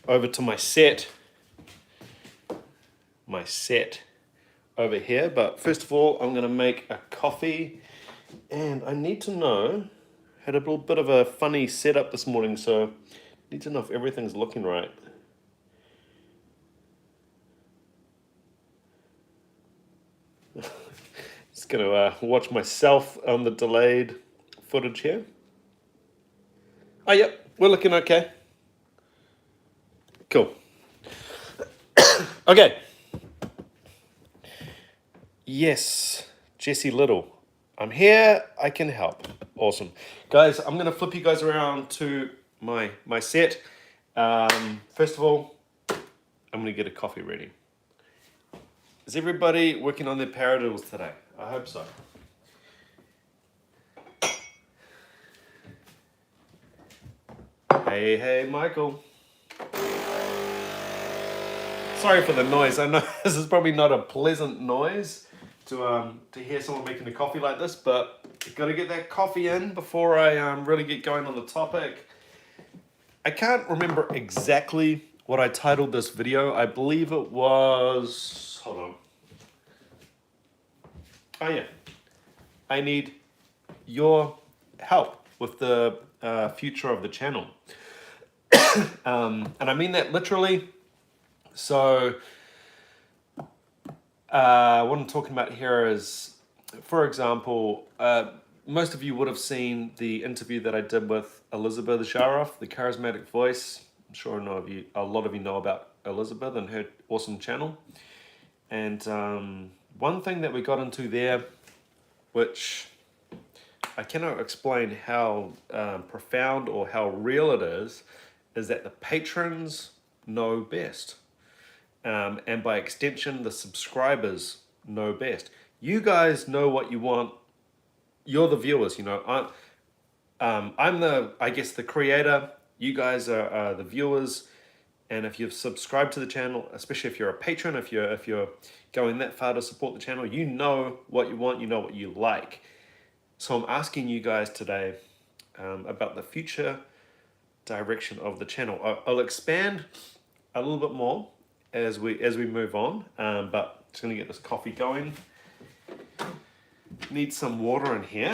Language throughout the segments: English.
over to my set over here. But first of all, I'm gonna make a coffee, and I need to know, had a little bit of a funny setup this morning, so I need to know if everything's looking right. Just gonna watch myself on the delayed footage here. Oh, yep, we're looking okay. Cool. Okay. Yes, Jesse Little. I'm here, I can help. Awesome. Guys, I'm gonna flip you guys around to my set. First of all, I'm gonna get a coffee ready. Is everybody working on their paradiddles today? I hope so. Hey, Michael. Sorry for the noise. I know this is probably not a pleasant noise to hear someone making a coffee like this, but you've got to get that coffee in before I really get going on the topic. I can't remember exactly what I titled this video. I believe it was... Hold on. Oh yeah. I need your help with the future of the channel. And I mean that literally. So what I'm talking about here is, for example, most of you would have seen the interview that I did with Elizabeth Sharoff, the charismatic voice. I'm sure a lot of you know about Elizabeth and her awesome channel. And one thing that we got into there, which I cannot explain how profound or how real it is that the patrons know best. And by extension, the subscribers know best. You guys know what you want. You're the viewers, you know. I'm the creator. You guys are the viewers. And if you've subscribed to the channel, especially if you're a patron, if you're going that far to support the channel, you know what you want, you know what you like. So I'm asking you guys today about the future direction of the channel. I'll expand a little bit more as we move on, but just gonna get this coffee going. Need some water in here.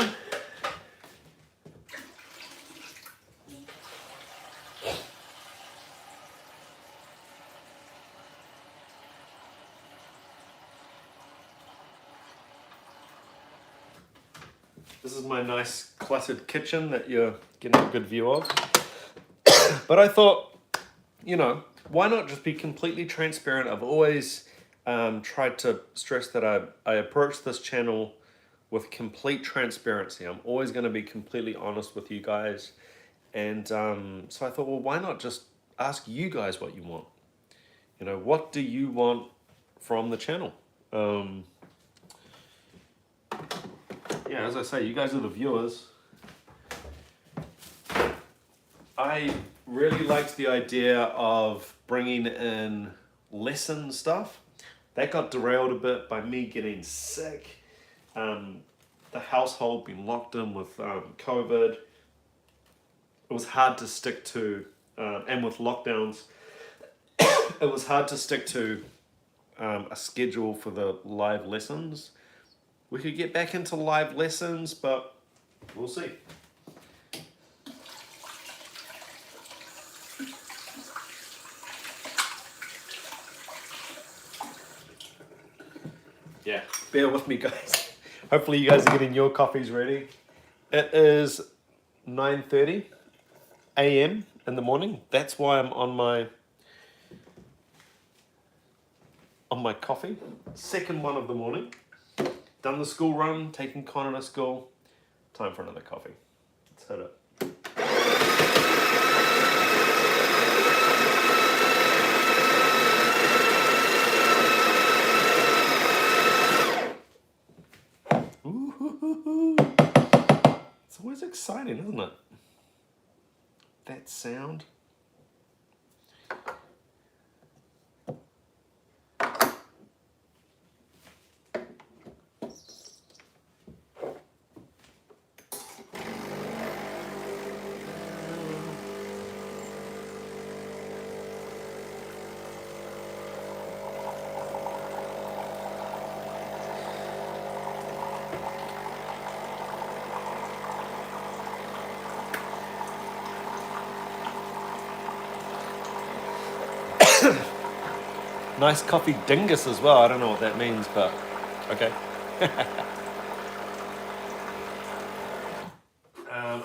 This is my nice cluttered kitchen that you're getting a good view of. But I thought, you know, why not just be completely transparent? I've always tried to stress that I approach this channel with complete transparency. I'm always going to be completely honest with you guys. And so I thought, well, why not just ask you guys what you want? You know, what do you want from the channel? Yeah, as I say, you guys are the viewers. I really liked the idea of bringing in lesson stuff. That got derailed a bit by me getting sick. The household being locked in with COVID. It was hard to stick to, and with lockdowns, it was hard to stick to a schedule for the live lessons. We could get back into live lessons, but we'll see. Yeah, bear with me, guys. Hopefully you guys are getting your coffees ready. It is 9:30 a.m. in the morning. That's why I'm on my coffee. Second one of the morning. Done the school run, taking Connor to school. Time for another coffee. Let's hit it. Ooh, it's always exciting, isn't it? That sound. Nice coffee dingus as well. I don't know what that means, but okay.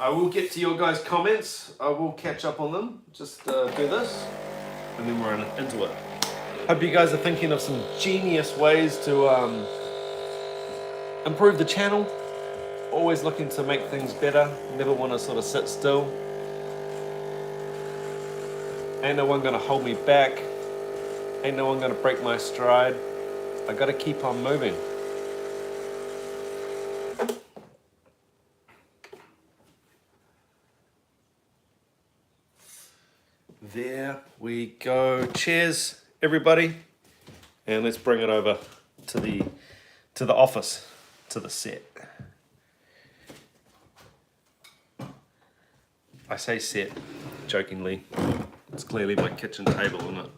I will get to your guys' comments. I will catch up on them. Just do this, and then we're into it. Hope you guys are thinking of some genius ways to improve the channel. Always looking to make things better. Never want to sort of sit still. Ain't no one gonna hold me back. Ain't no one gonna break my stride. I gotta keep on moving. There we go. Cheers, everybody. And let's bring it over to the office, to the set. I say set jokingly. It's clearly my kitchen table, isn't it?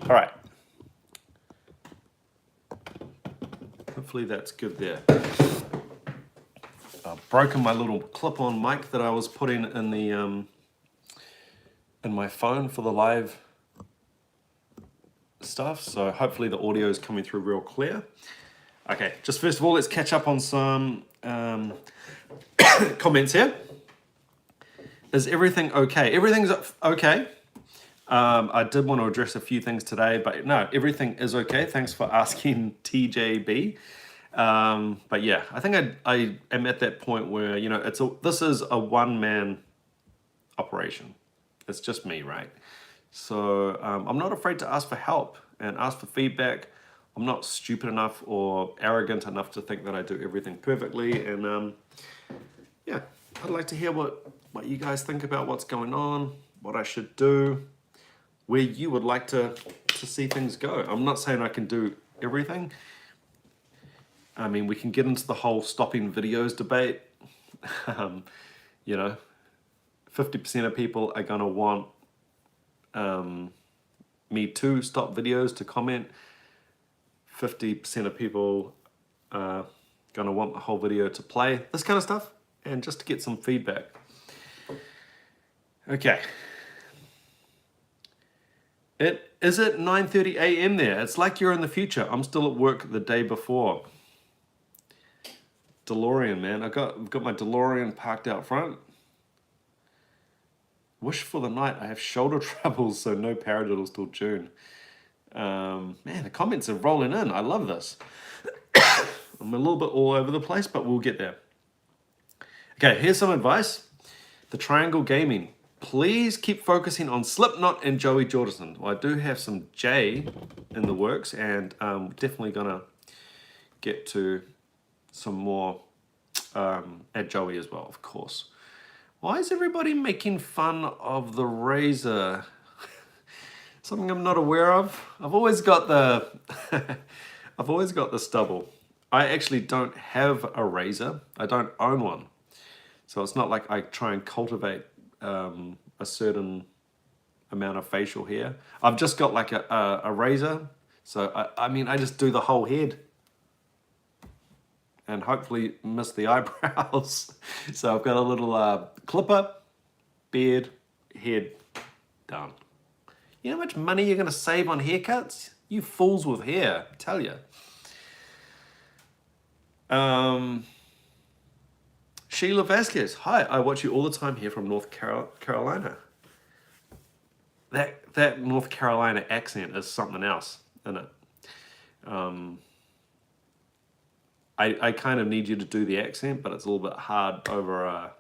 All right. Hopefully that's good there. I've broken my little clip-on mic that I was putting in the in my phone for the live stuff. So hopefully the audio is coming through real clear. Okay, just first of all, let's catch up on some comments here. Is everything okay? Everything's okay. I did want to address a few things today, but no, everything is okay. Thanks for asking, TJB. But yeah, I think I am at that point where, you know, this is a one-man operation. It's just me, right? So I'm not afraid to ask for help and ask for feedback. I'm not stupid enough or arrogant enough to think that I do everything perfectly. And yeah, I'd like to hear what you guys think about what's going on, what I should do, where you would like to see things go. I'm not saying I can do everything. I mean, we can get into the whole stopping videos debate. You know, 50% of people are gonna want me to stop videos to comment. 50% of people are gonna want the whole video to play. This kind of stuff, and just to get some feedback. Okay. Is it 9:30 a.m. there? It's like you're in the future. I'm still at work the day before. DeLorean, man. I've got my DeLorean parked out front. Wish for the night. I have shoulder troubles, so no paradiddles till June. Man, the comments are rolling in. I love this. I'm a little bit all over the place, but we'll get there. Okay, here's some advice. The Triangle Gaming. Please keep focusing on Slipknot and Joey Jordison. Well, I do have some Jay in the works, and I'm definitely gonna get to some more at Joey as well, of course. Why is everybody making fun of the razor? Something I'm not aware of. I've always got the I've always got the stubble. I actually don't have a razor. I don't own one. So it's not like I try and cultivate a certain amount of facial hair. I've just got like a razor. So I mean, I just do the whole head. And hopefully miss the eyebrows. So I've got a little clipper, beard, head, done. You know how much money you're gonna save on haircuts? You fools with hair, I tell you. Sheila Vasquez, hi, I watch you all the time here from North Carolina. That North Carolina accent is something else, isn't it? I kind of need you to do the accent, but it's a little bit hard over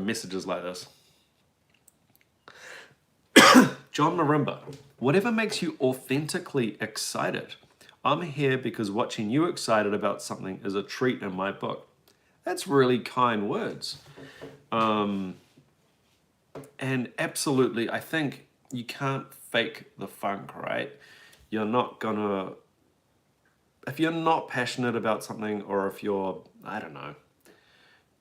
messages like this. John Marimba, whatever makes you authentically excited. I'm here because watching you excited about something is a treat in my book. That's really kind words. And absolutely, I think you can't fake the funk, right? You're not gonna... If you're not passionate about something, or if you're, I don't know,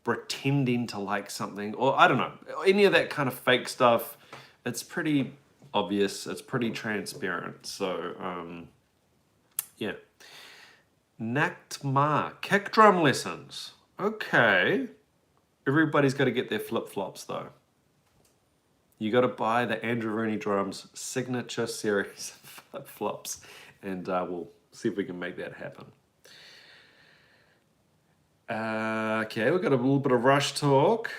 pretending to like something, or I don't know, any of that kind of fake stuff, it's pretty obvious, it's pretty transparent. So, yeah. Naktma, kick drum lessons. Okay. Everybody's got to get their flip-flops though. You got to buy the Andrew Rooney Drums signature series flip-flops, and we'll see if we can make that happen. Okay, we've got a little bit of Rush talk.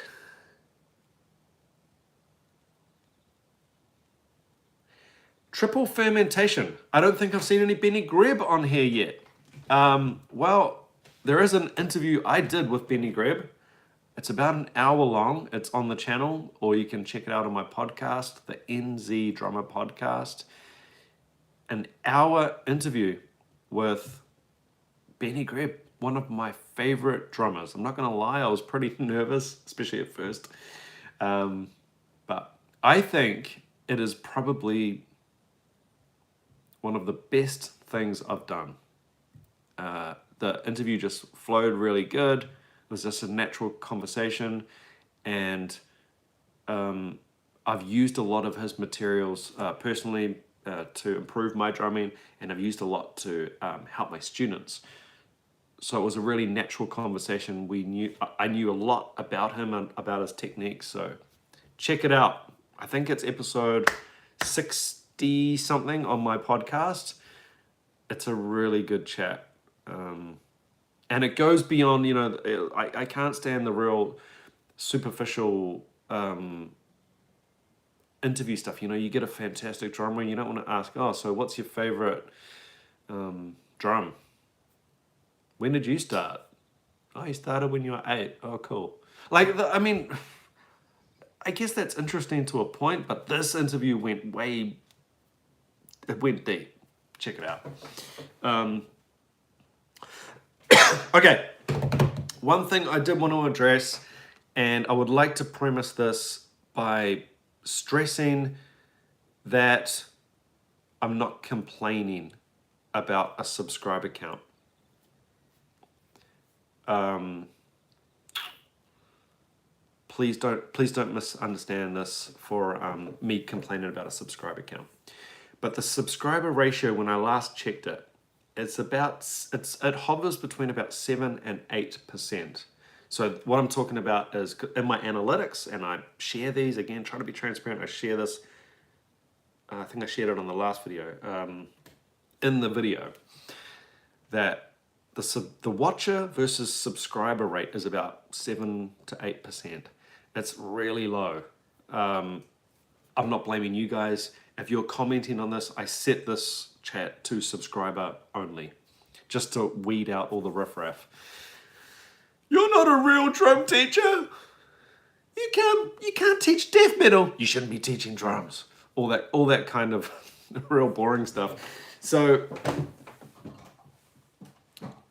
Triple fermentation. I don't think I've seen any Benny Greb on here yet. Well, there is an interview I did with Benny Greb. It's about an hour long. It's on the channel, or you can check it out on my podcast, the NZ Drummer Podcast. An hour interview with Benny Greb, one of my favorite drummers. I'm not going to lie, I was pretty nervous, especially at first. But I think it is probably one of the best things I've done. The interview just flowed really good. It was just a natural conversation, and I've used a lot of his materials personally to improve my drumming, and I've used a lot to help my students. So it was a really natural conversation. I knew a lot about him and about his techniques. So check it out. I think it's episode 60 something on my podcast. It's a really good chat. And it goes beyond, I can't stand the real superficial interview stuff. You get a fantastic drummer and you don't want to ask, so what's your favorite drum? When did you start? Oh, you started when you were 8. Oh, cool. I guess that's interesting to a point, but this interview went deep. Check it out. Okay, one thing I did want to address, and I would like to premise this by stressing that I'm not complaining about a subscriber count. Please don't misunderstand this for me complaining about a subscriber count. But the subscriber ratio, when I last checked it, it hovers between about 7 and 8%. So what I'm talking about is in my analytics, and I share these again, trying to be transparent. I share this. I think I shared it on the last video. In the video, that the watcher versus subscriber rate is about 7 to 8%. It's really low. I'm not blaming you guys. If you're commenting on this, I set this chat to subscriber only, just to weed out all the riffraff. You're not a real drum teacher. You can't teach death metal. You shouldn't be teaching drums. All that kind of real boring stuff. So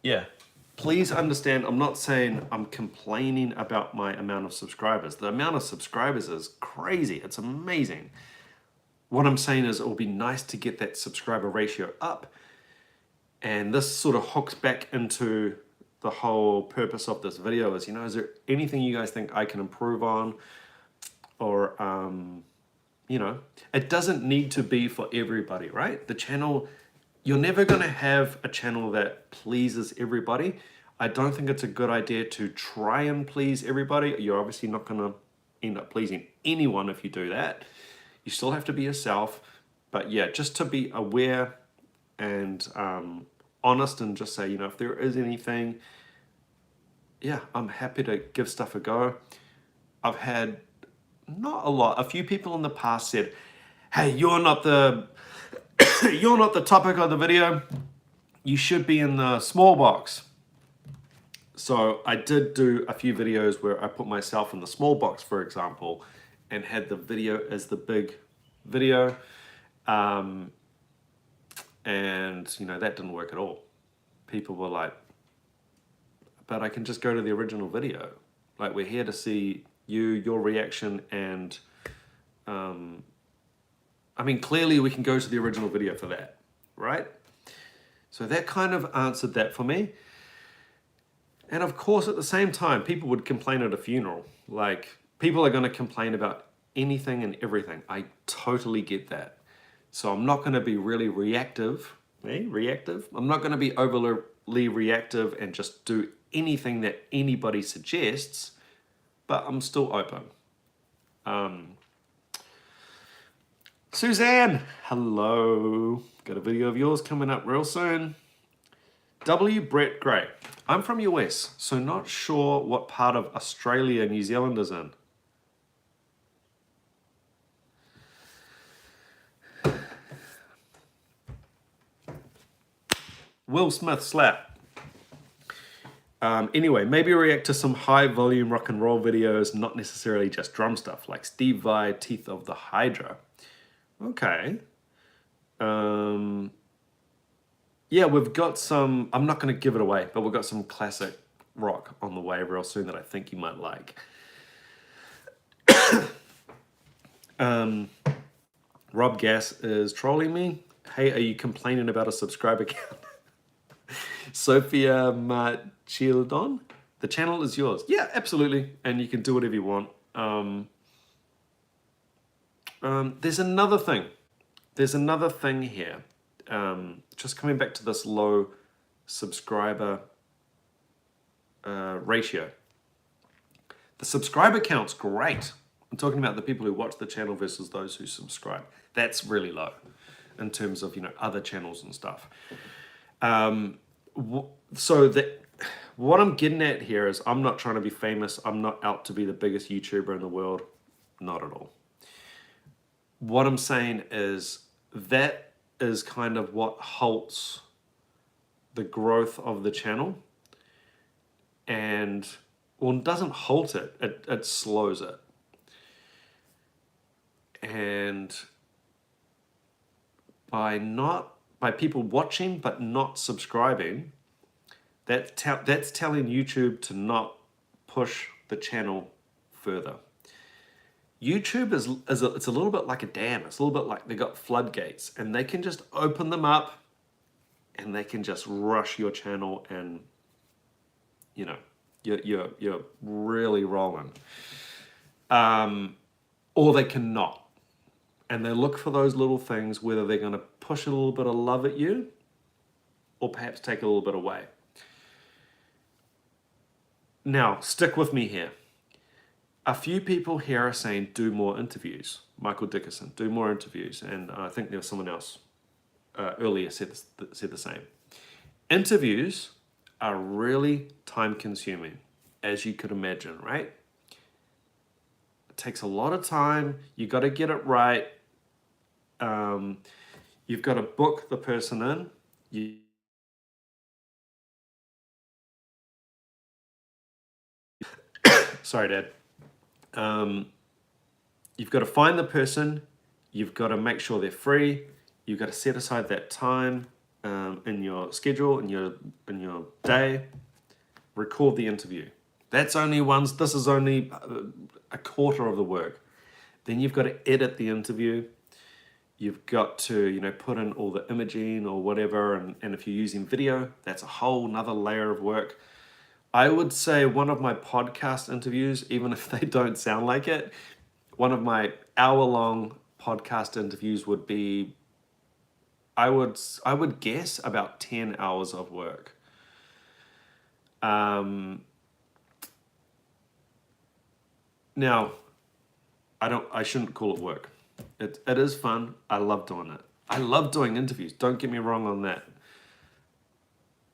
yeah, please understand, I'm not saying I'm complaining about my amount of subscribers. The amount of subscribers is crazy. It's amazing. What I'm saying is it will be nice to get that subscriber ratio up. And this sort of hooks back into the whole purpose of this video is, is there anything you guys think I can improve on? Or, it doesn't need to be for everybody, right? The channel, you're never going to have a channel that pleases everybody. I don't think it's a good idea to try and please everybody. You're obviously not going to end up pleasing anyone if you do that. You still have to be yourself, but yeah, just to be aware and honest and just say, if there is anything, yeah, I'm happy to give stuff a go. I've had a few people in the past said, hey, you're not the topic of the video. You should be in the small box. So I did do a few videos where I put myself in the small box, for example, and had the video as the big video. And, that didn't work at all. People were like, but I can just go to the original video. Like, we're here to see your reaction, and clearly we can go to the original video for that, right? So that kind of answered that for me. And of course, at the same time, people would complain at a funeral. Like, people are going to complain about anything and everything. I totally get that. So I'm not going to be really reactive. I'm not going to be overly reactive and just do anything that anybody suggests. but I'm still open. Suzanne, hello. Got a video of yours coming up real soon. W. Brett Gray. I'm from US, so not sure what part of Australia New Zealand is in. Will Smith slap. Anyway, maybe react to some high volume rock and roll videos, not necessarily just drum stuff, like Steve Vai, Teeth of the Hydra. Okay. Yeah, we've got some, I'm not going to give it away, but we've got some classic rock on the way real soon that I think you might like. Rob Gass is trolling me. Hey, are you complaining about a subscriber count? Sophia Machildon, the channel is yours. Yeah, absolutely, and you can do whatever you want. There's another thing. There's another thing here. Just coming back to this low subscriber ratio. The subscriber count's great. I'm talking about the people who watch the channel versus those who subscribe. That's really low in terms of, you know, other channels and stuff. So what I'm getting at here is I'm not trying to be famous. I'm not out to be the biggest YouTuber in the world. Not at all. What I'm saying is that is kind of what halts the growth of the channel. And, well, it doesn't halt it. It slows it. And by people watching but not subscribing, that's telling YouTube to not push the channel further. YouTube it's a little bit like a dam. It's a little bit like they got floodgates, and they can just open them up, and they can just rush your channel, and you know you're really rolling. Or they cannot. And they look for those little things, whether they're going to push a little bit of love at you or perhaps take a little bit away. Now, stick with me here. A few people here are saying do more interviews. Michael Dickerson, do more interviews. And I think there was someone else earlier said the same. Interviews are really time consuming, as you could imagine, right? It takes a lot of time. You got to get it right. You've got to book the person in. Sorry, Dad. You've got to find the person. You've got to make sure they're free. You've got to set aside that time in your schedule, in your day. Record the interview. This is only a quarter of the work. Then you've got to edit the interview. You've got to, you know, put in all the imaging or whatever, and if you're using video, that's a whole nother layer of work. I would say one of my podcast interviews, even if they don't sound like it, one of my hour-long podcast interviews would be, I would guess about 10 hours of work. Now, I shouldn't call it work. It is fun. I love doing it. I love doing interviews. Don't get me wrong on that.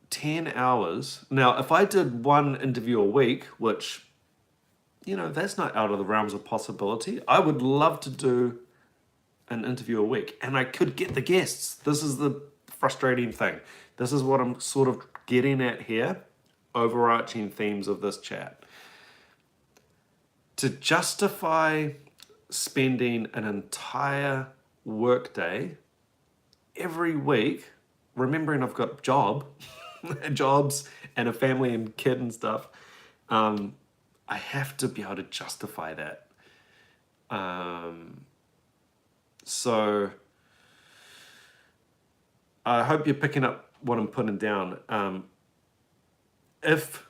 10 hours. Now, if I did one interview a week, which, you know, that's not out of the realms of possibility. I would love to do an interview a week, and I could get the guests. This is the frustrating thing. This is what I'm sort of getting at here, overarching themes of this chat. To justify spending an entire workday every week, remembering I've got jobs and a family and kid and stuff, I have to be able to justify that. So I hope you're picking up what I'm putting down. If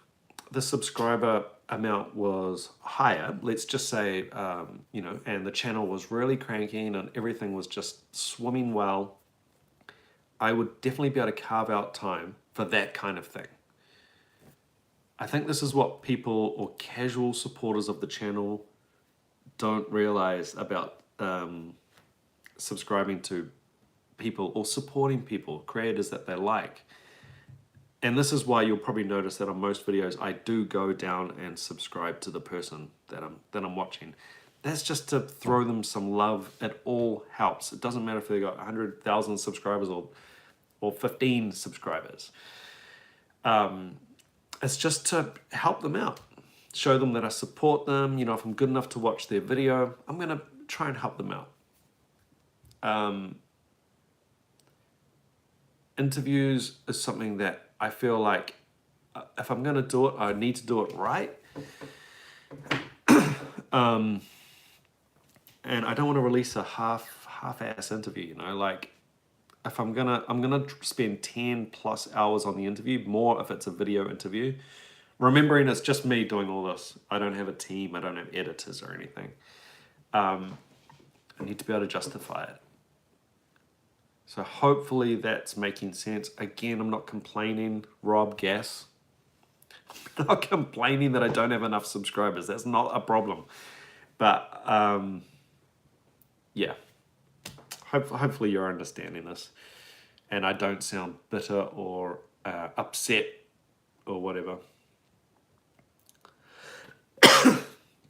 the subscriber amount was higher, let's just say, you know, and the channel was really cranking and everything was just swimming well, I would definitely be able to carve out time for that kind of thing. I think this is what people or casual supporters of the channel don't realize about subscribing to people or supporting people, creators that they like. And this is why you'll probably notice that on most videos I do go down and subscribe to the person that I'm watching. That's just to throw them some love. It all helps. It doesn't matter if they got 100,000 subscribers or 15 subscribers. It's just to help them out, show them that I support them. You know, if I'm good enough to watch their video, I'm gonna try and help them out. Interviews is something that I feel like if I'm gonna do it, I need to do it right. And I don't want to release a half-ass interview, you know, like if I'm gonna spend 10+ hours on the interview, more if it's a video interview. Remembering it's just me doing all this. I don't have a team, I don't have editors or anything. I need to be able to justify it. So hopefully that's making sense. Again, I'm not complaining, Rob Gass. I'm not complaining that I don't have enough subscribers. That's not a problem. But yeah, hopefully you're understanding this. And I don't sound bitter or upset or whatever.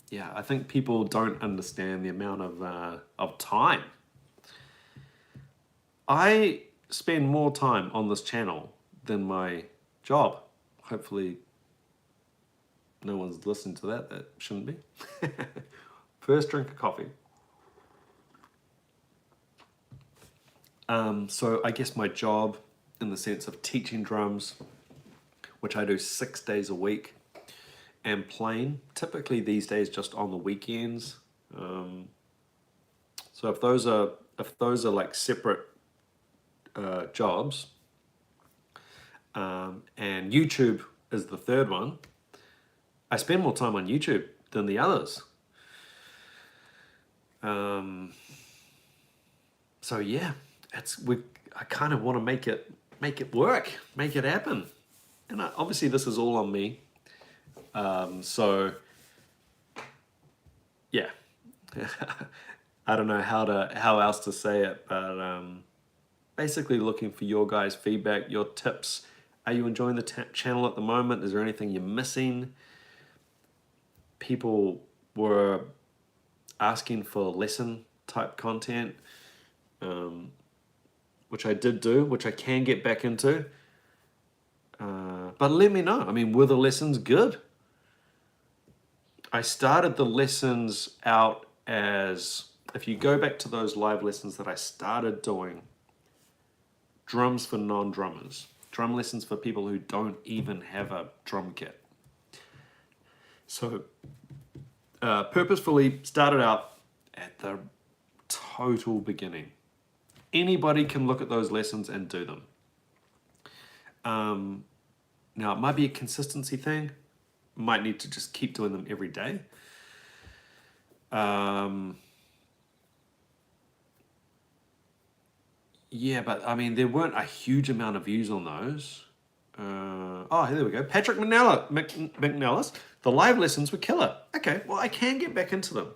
Yeah, I think people don't understand the amount of time. I spend more time on this channel than my job. Hopefully no one's listening to that. That shouldn't be. First drink of coffee. So I guess my job in the sense of teaching drums, which I do 6 days a week, and playing, typically these days just on the weekends. So if those are like separate jobs, and YouTube is the third one, I spend more time on YouTube than the others. So yeah, I kind of want to make it work, make it happen, and obviously this is all on me. So yeah, I don't know how else to say it, but basically looking for your guys' feedback, your tips. Are you enjoying the channel at the moment? Is there anything you're missing? People were asking for lesson type content, which I did do, which I can get back into. But let me know. I mean, were the lessons good? I started the lessons out as, if you go back to those live lessons that I started doing, drums for non-drummers, drum lessons for people who don't even have a drum kit. So purposefully started out at the total beginning. Anybody can look at those lessons and do them. Now it might be a consistency thing. Might need to just keep doing them every day. Yeah, but I mean, there weren't a huge amount of views on those. Oh, there we go. Patrick McNellis. The live lessons were killer. Okay, well, I can get back into them.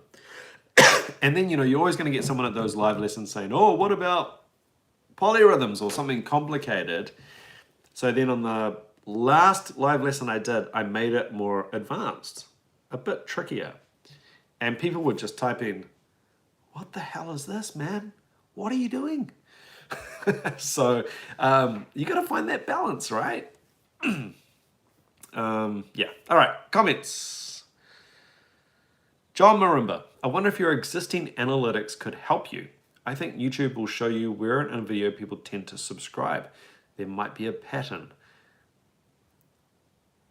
And then, you know, you're always going to get someone at those live lessons saying, oh, what about polyrhythms or something complicated? So then on the last live lesson I did, I made it more advanced, a bit trickier. And people would just type in, what the hell is this, man? What are you doing? So you got to find that balance, right? Yeah. All right. Comments. John Marimba. I wonder if your existing analytics could help you. I think YouTube will show you where in a video people tend to subscribe. There might be a pattern.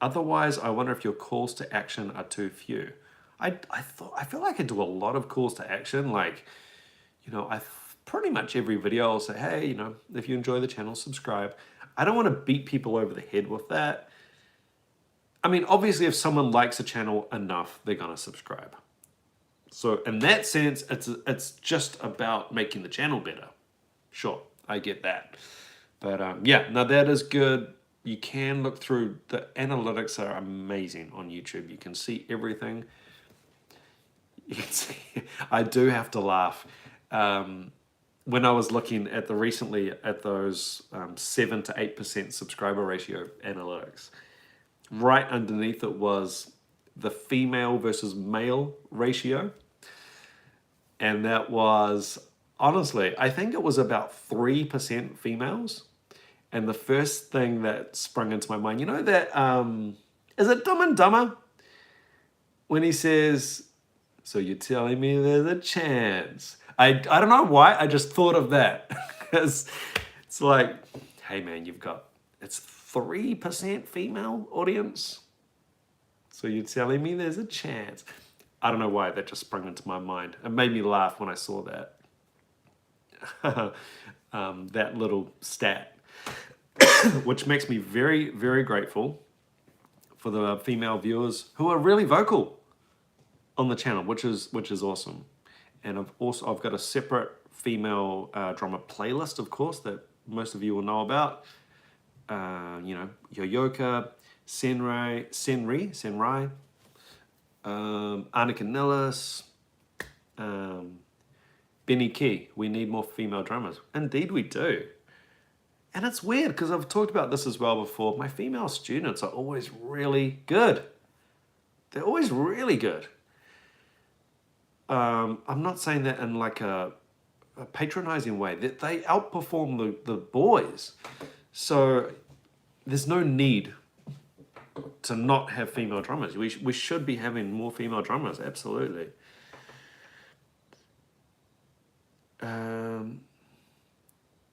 Otherwise, I wonder if your calls to action are too few. I feel like I do a lot of calls to action. Like, you know, pretty much every video I'll say, hey, you know, if you enjoy the channel, subscribe. I don't want to beat people over the head with that. I mean, obviously, if someone likes a channel enough, they're going to subscribe. So in that sense, it's just about making the channel better. Sure, I get that. But yeah, now that is good. you can look through, the analytics are amazing on YouTube. You can see everything. You can see, I do have to laugh. When I was looking at recently at those 7 to 8% subscriber ratio analytics, right underneath it was the female versus male ratio. And that was, honestly, I think it was about 3% females. And the first thing that sprung into my mind, you know that, is it Dumb and Dumber? When he says, so you're telling me there's a chance. I don't know why, I just thought of that. Because it's like, hey man, it's 3% female audience. So you're telling me there's a chance. I don't know why that just sprung into my mind. It made me laugh when I saw that. That little stat, which makes me very, very grateful for the female viewers who are really vocal on the channel, which is awesome. And I've got a separate female drummer playlist, of course, that most of you will know about. You know, Yoyoka, Senrai, Annika Nellis, Benny Key. We need more female drummers. Indeed we do. And it's weird because I've talked about this as well before. My female students are always really good. They're always really good. I'm not saying that in like a patronizing way. They outperform the boys. So there's no need to not have female drummers. We should be having more female drummers, absolutely.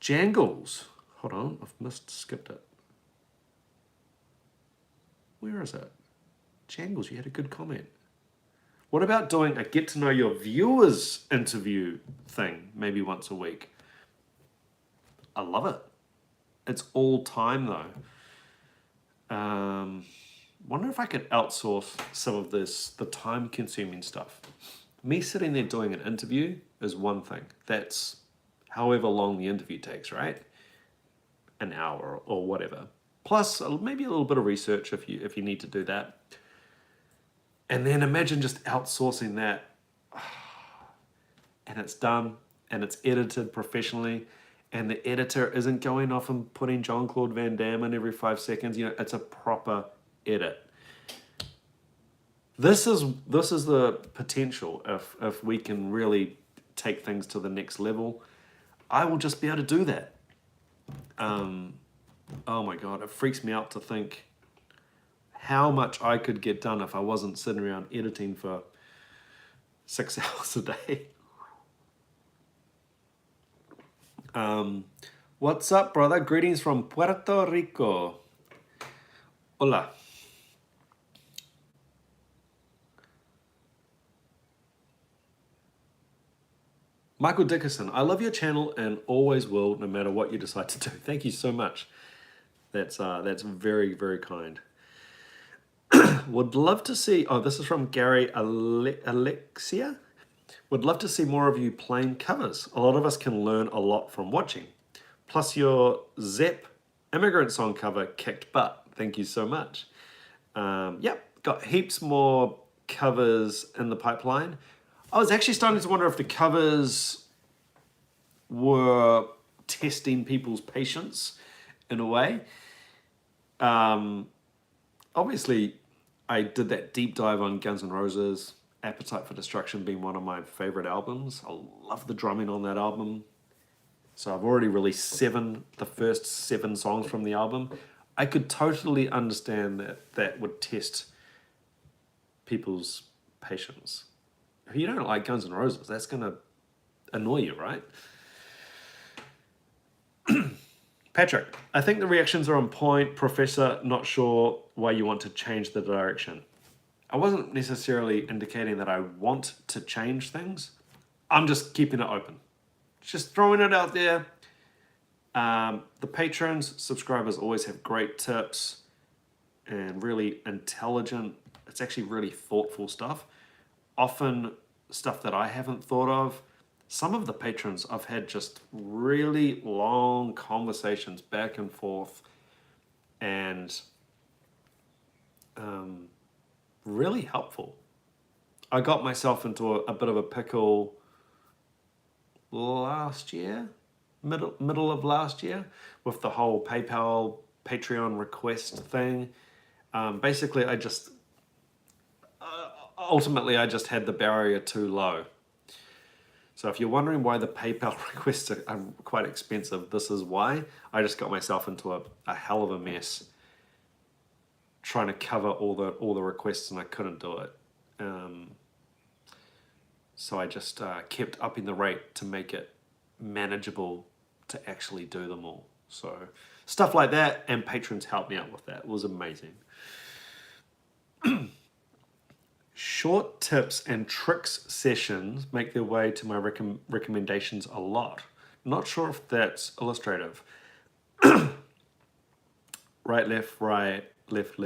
Jangles. Hold on, I've skipped it. Where is it? Jangles, you had a good comment. What about doing a get to know your viewers interview thing, maybe once a week? I love it. It's all time though. Wonder if I could outsource some of the time consuming stuff. Me sitting there doing an interview is one thing. That's however long the interview takes, right? An hour or whatever. Plus maybe a little bit of research if you need to do that. And then imagine just outsourcing that, and it's done, and it's edited professionally, and the editor isn't going off and putting Jean-Claude Van Damme in every 5 seconds. You know, it's a proper edit. This is the potential if we can really take things to the next level. I will just be able to do that. Oh my God, it freaks me out to think how much I could get done if I wasn't sitting around editing for 6 hours a day. What's up, brother? Greetings from Puerto Rico. Hola. Michael Dickerson, I love your channel and always will, no matter what you decide to do. Thank you so much. That's very, very kind. Would love to see, oh, this is from Gary Alexia. Would love to see more of you playing covers. A lot of us can learn a lot from watching. Plus your Zepp immigrant song cover kicked butt. Thank you so much. Yep, got heaps more covers in the pipeline. I was actually starting to wonder if the covers were testing people's patience in a way. Obviously, I did that deep dive on Guns N' Roses, Appetite for Destruction being one of my favorite albums. I love the drumming on that album. So I've already released the first 7 songs from the album. I could totally understand that would test people's patience. If you don't like Guns N' Roses, that's going to annoy you, right? Patrick, I think the reactions are on point. Professor, not sure why you want to change the direction. I wasn't necessarily indicating that I want to change things. I'm just keeping it open. Just throwing it out there. The patrons, subscribers always have great tips and really intelligent, it's actually really thoughtful stuff. Often stuff that I haven't thought of. Some of the patrons I've had just really long conversations back and forth and really helpful. I got myself into a bit of a pickle last year, middle of last year, with the whole Patreon request thing. Basically, ultimately I just had the barrier too low. So if you're wondering why the PayPal requests are quite expensive, this is why. I just got myself into a hell of a mess trying to cover all the requests, and I couldn't do it. So I just kept upping the rate to make it manageable to actually do them all. So stuff like that, and patrons helped me out with that. It was amazing. Short tips and tricks sessions make their way to my recommendations a lot. Not sure if that's illustrative. Right, left, left,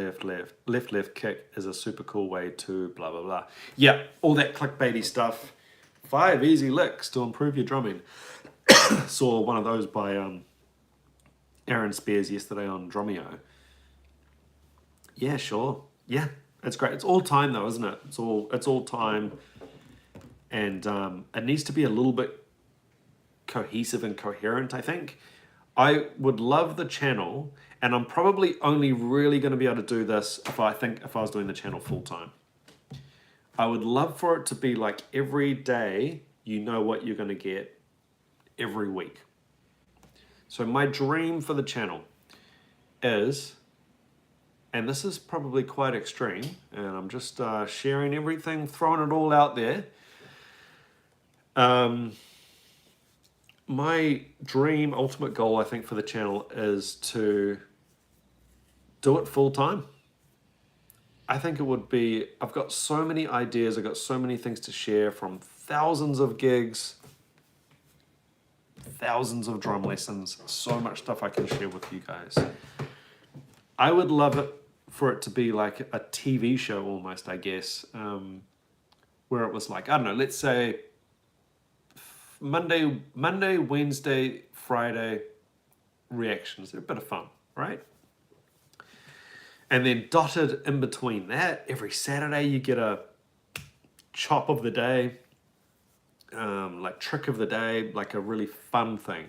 left kick is a super cool way to blah, blah, blah. Yeah, all that clickbaity stuff. 5 easy licks to improve your drumming. Saw one of those by Aaron Spears yesterday on Drumeo. Yeah, sure. Yeah, it's great. It's all time though, isn't it? It's all time, and it needs to be a little bit cohesive and coherent, I think. I would love the channel, and I'm probably only really going to be able to do this if I was doing the channel full time. I would love for it to be like every day you know what you're going to get every week. So my dream for the channel is, and this is probably quite extreme, and I'm just sharing everything, throwing it all out there. My dream, ultimate goal, I think, for the channel is to do it full time. I think it would be, I've got so many ideas, I've got so many things to share, from thousands of gigs, thousands of drum lessons, so much stuff I can share with you guys. I would love it for it to be like a TV show almost, I guess, where it was like, I don't know, let's say Monday, Wednesday, Friday reactions. They're a bit of fun, right? And then dotted in between that, every Saturday you get a chop of the day, like trick of the day, like a really fun thing.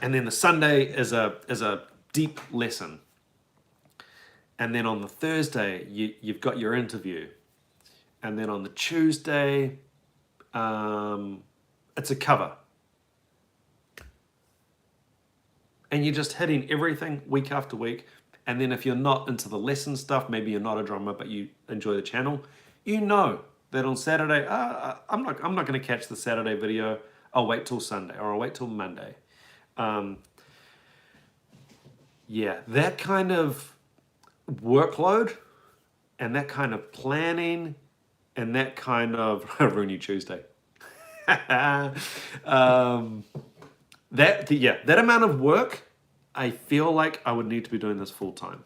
And then the Sunday is a deep lesson. And then on the Thursday, you've got your interview. And then on the Tuesday, it's a cover. And you're just hitting everything week after week. And then if you're not into the lesson stuff, maybe you're not a drummer, but you enjoy the channel, you know that on Saturday, I'm not going to catch the Saturday video. I'll wait till Sunday, or I'll wait till Monday. Yeah, that kind of workload and that kind of planning and that kind of Rooney Tuesday. That amount of work, I feel like I would need to be doing this full time.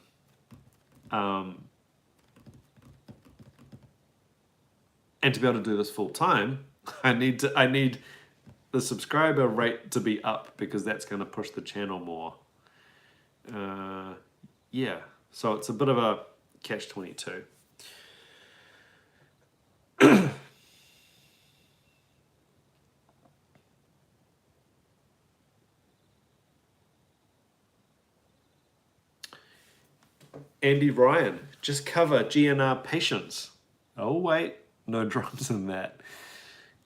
And to be able to do this full time, I need the subscriber rate to be up, because that's going to push the channel more. Yeah, so it's a bit of a catch-22. Andy Ryan, just cover GNR Patience. Oh wait, no drums in that.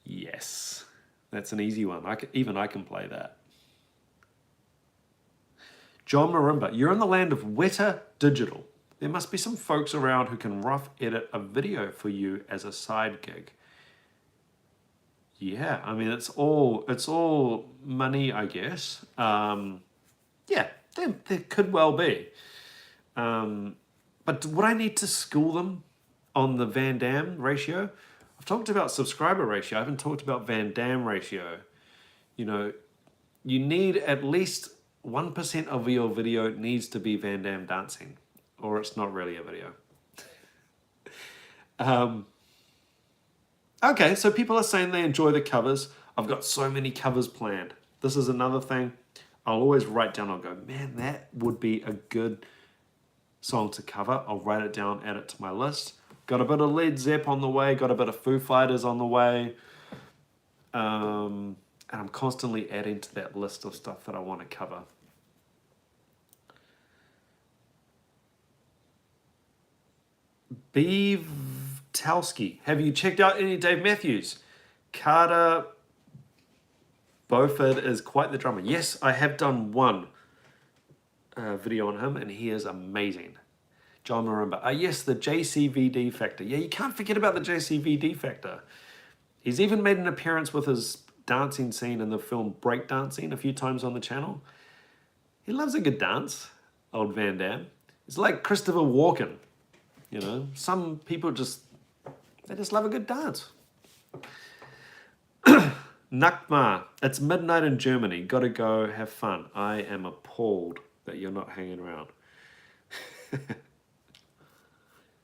Yes, that's an easy one. Even I can play that. John Marimba, you're in the land of Weta Digital. There must be some folks around who can rough edit a video for you as a side gig. Yeah, I mean, it's all money, I guess. Yeah, there could well be. But would I need to school them on the Van Damme ratio? I've talked about subscriber ratio. I haven't talked about Van Damme ratio. You know, you need at least 1% of your video needs to be Van Damme dancing, or it's not really a video. Okay, so people are saying they enjoy the covers. I've got so many covers planned. This is another thing. I'll always write down, I'll go, man, that would be a good song to cover. I'll write it down, add it to my list. Got a bit of Led Zepp on the way, got a bit of Foo Fighters on the way. And I'm constantly adding to that list of stuff that I want to cover. Beavtalski, have you checked out any Dave Matthews? Carter Beauford is quite the drummer. Yes, I have done one video on him, and he is amazing. John Marimba. Yes, the JCVD factor. Yeah, you can't forget about the JCVD factor. He's even made an appearance with his dancing scene in the film Breakdancing a few times on the channel. He loves a good dance, old Van Damme. It's like Christopher Walken. You know, some people they just love a good dance. Nakma, it's midnight in Germany. Gotta go have fun. I am appalled that you're not hanging around.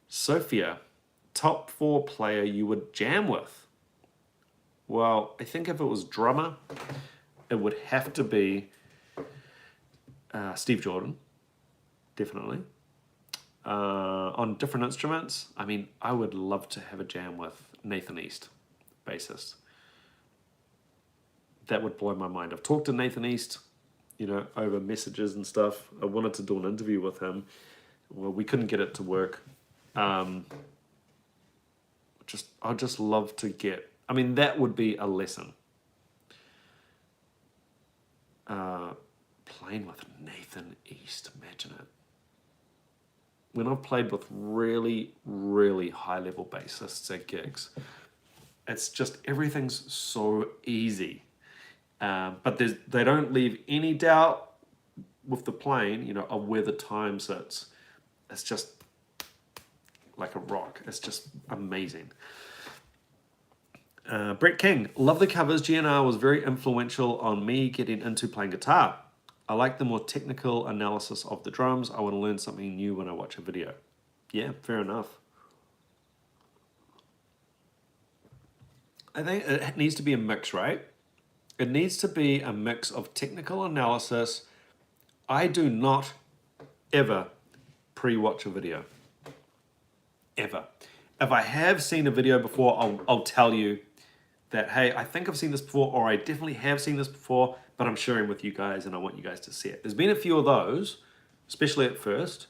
Sophia, top 4 player you would jam with? Well, I think if it was drummer, it would have to be Steve Jordan, definitely. On different instruments, I mean, I would love to have a jam with Nathan East, bassist. That would blow my mind. I've talked to Nathan East, you know, over messages and stuff. I wanted to do an interview with him. Well, we couldn't get it to work. I'd just love to get, I mean, that would be a lesson. Playing with Nathan East, imagine it. When I've played with really, really high-level bassists at gigs, it's just, everything's so easy. But they don't leave any doubt with the playing, you know, of where the time sits. It's just like a rock. It's just amazing. Brett King, love the covers. GNR was very influential on me getting into playing guitar. I like the more technical analysis of the drums. I want to learn something new when I watch a video. Yeah, fair enough. I think it needs to be a mix, right? It needs to be a mix of technical analysis. I do not ever pre-watch a video. Ever. If I have seen a video before, I'll tell you that, hey, I think I've seen this before, or I definitely have seen this before, but I'm sharing with you guys and I want you guys to see it. There's been a few of those, especially at first,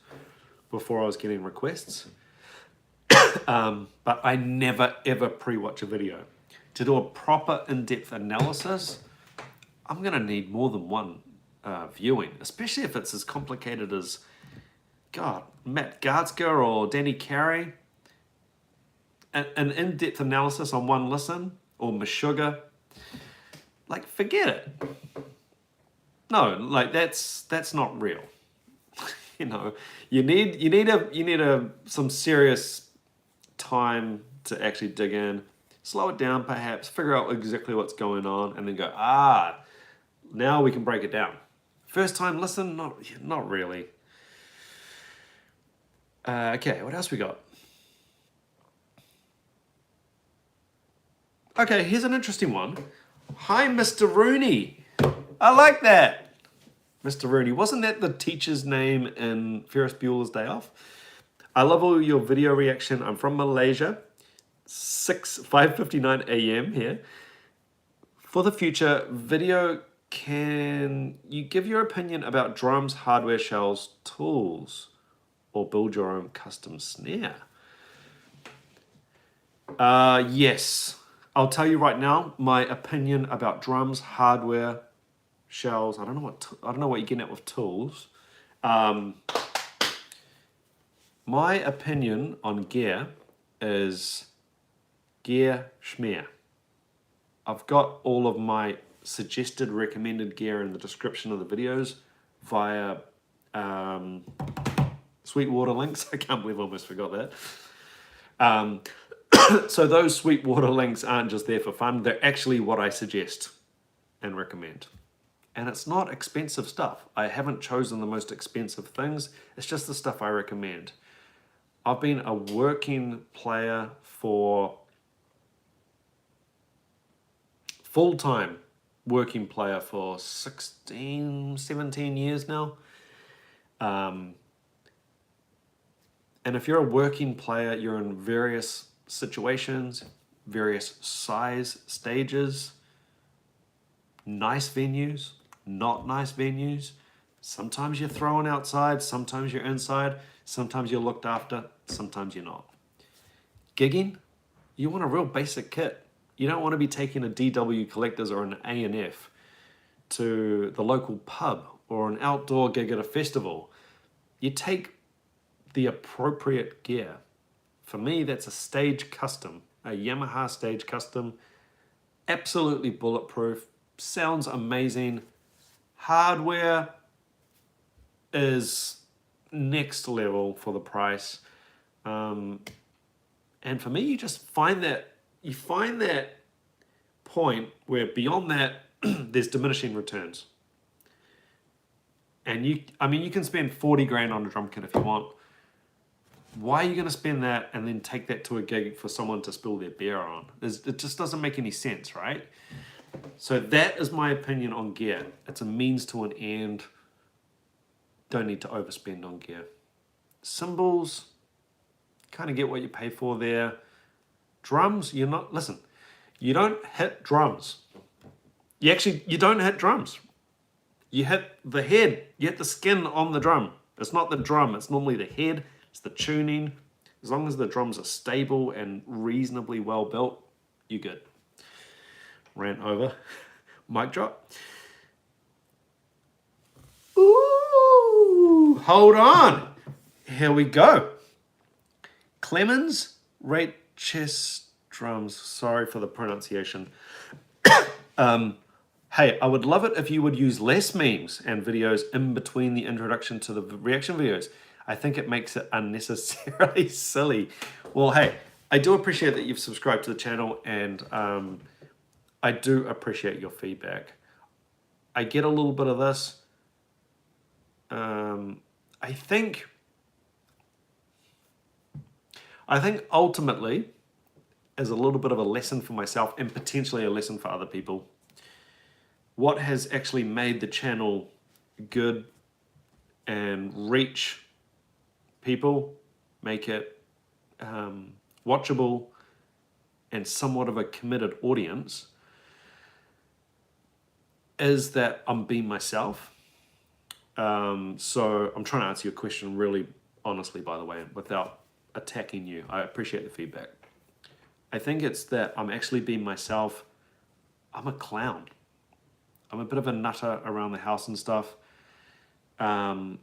before I was getting requests. But I never, ever pre-watch a video. To do a proper in-depth analysis, I'm going to need more than one viewing, especially if it's as complicated as, God, Matt Gartzker or Danny Carey. An in-depth analysis on one listen, or Meshuggah, like, forget it. No, like, that's not real. You know, you need some serious time to actually dig in, slow it down perhaps, figure out exactly what's going on, and then go, now we can break it down. First time listen, not really. Okay, what else we got? Okay, here's an interesting one. Hi, Mr. Rooney. I like that. Mr. Rooney. Wasn't that the teacher's name in Ferris Bueller's Day Off? I love all your video reaction. I'm from Malaysia. 5:59 a.m. here. For the future, video, can you give your opinion about drums, hardware, shells, tools, or build your own custom snare? Yes. I'll tell you right now, my opinion about drums, hardware, shells. I don't know what you're getting at with tools. My opinion on gear is gear schmear. I've got all of my suggested recommended gear in the description of the videos via SWEETWATER links. I can't believe I almost forgot that. So those SWEETWATER links aren't just there for fun. They're actually what I suggest and recommend. And it's not expensive stuff. I haven't chosen the most expensive things. It's just the stuff I recommend. I've been a working player for full-time working player for 16, 17 years now. And if you're a working player, you're in various situations, various size stages, nice venues, not nice venues. Sometimes you're thrown outside, sometimes you're inside, sometimes you're looked after, sometimes you're not. Gigging, you want a real basic kit. You don't want to be taking a DW Collectors or an A&F to the local pub or an outdoor gig at a festival. You take the appropriate gear. For me, that's a stage custom, a Yamaha stage custom, absolutely bulletproof, sounds amazing. Hardware is next level for the price. And for me, you just find that, point where beyond that, there's diminishing returns. And you can spend 40 grand on a drum kit if you want. Why are you going to spend that and then take that to a gig for someone to spill their beer on? It just doesn't make any sense, right? So that is my opinion on gear. It's a means to an end. Don't need to overspend on gear. Cymbals, kind of get what you pay for there. Drums, you don't hit drums. You don't hit drums. You hit the head, you hit the skin on the drum. It's not the drum, it's normally the head, it's the tuning. As long as the drums are stable and reasonably well built, you're good. Rant over. Mic drop. Ooh, hold on. Here we go. Clemens rate chest drums. Sorry for the pronunciation. Hey, I would love it if you would use less memes and videos in between the introduction to the reaction videos. I think it makes it unnecessarily silly. Well, hey, I do appreciate that you've subscribed to the channel, and I do appreciate your feedback. I get a little bit of this. I think ultimately, as a little bit of a lesson for myself and potentially a lesson for other people, what has actually made the channel good and reach people, make it watchable and somewhat of a committed audience, is that I'm being myself. So I'm trying to answer your question really honestly, by the way, without attacking you. I appreciate the feedback. I think it's that I'm actually being myself. I'm a clown. I'm a bit of a nutter around the house and stuff. And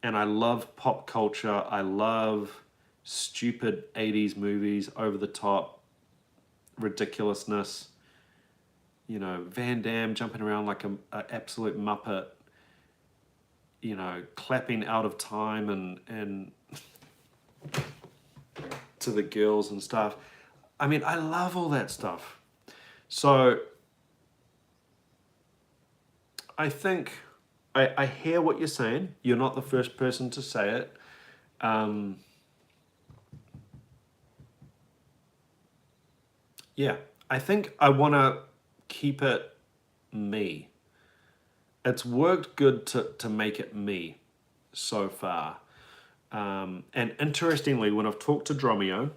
I love pop culture. I love stupid 80s movies, over the top, ridiculousness. You know, Van Damme jumping around like an absolute muppet. You know, clapping out of time and to the girls and stuff. I mean, I love all that stuff. So I think I hear what you're saying. You're not the first person to say it. Yeah, I think I want to keep it me. It's worked good to make it me so far. And interestingly, when I've talked to Drumeo,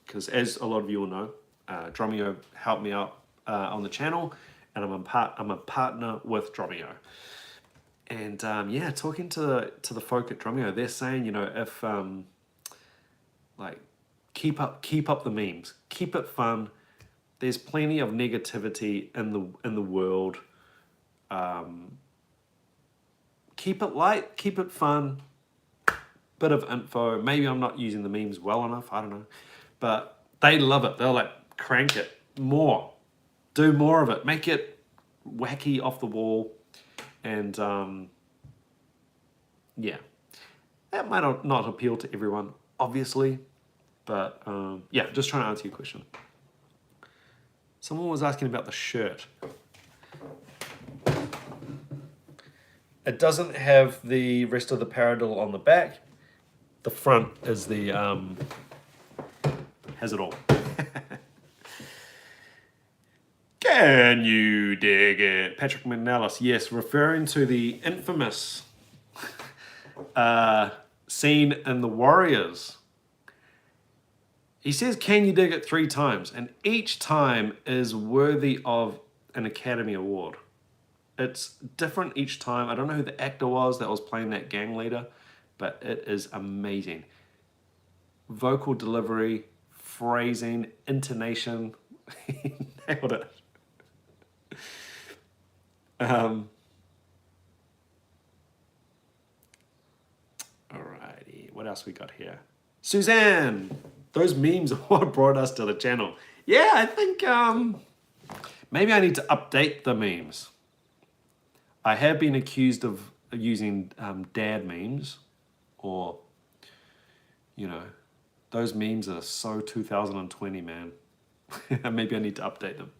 because as a lot of you will know, Drumeo helped me out on the channel, and I'm a partner with Drumeo. And yeah, talking to the folk at Drumeo, they're saying, you know, if like keep up the memes, keep it fun. There's plenty of negativity in the world. Keep it light, keep it fun. Bit of info. Maybe I'm not using the memes well enough. I don't know, but they love it. They'll like crank it more, do more of it, make it wacky, off the wall, and yeah, that might not appeal to everyone, obviously, but yeah, just trying to answer your question. Someone was asking about the shirt. It doesn't have the rest of the paradiddle on the back. The front is the has it all. Can you dig it? Patrick McNellis, yes, referring to the infamous scene in The Warriors. He says, can you dig it 3 times? And each time is worthy of an Academy Award. It's different each time. I don't know who the actor was that was playing that gang leader, but it is amazing. Vocal delivery, phrasing, intonation. He nailed it. Alrighty, what else we got here? Suzanne, those memes are what brought us to the channel. Yeah, I think maybe I need to update the memes. I have been accused of using dad memes, or, you know, those memes are so 2020, man. Maybe I need to update them.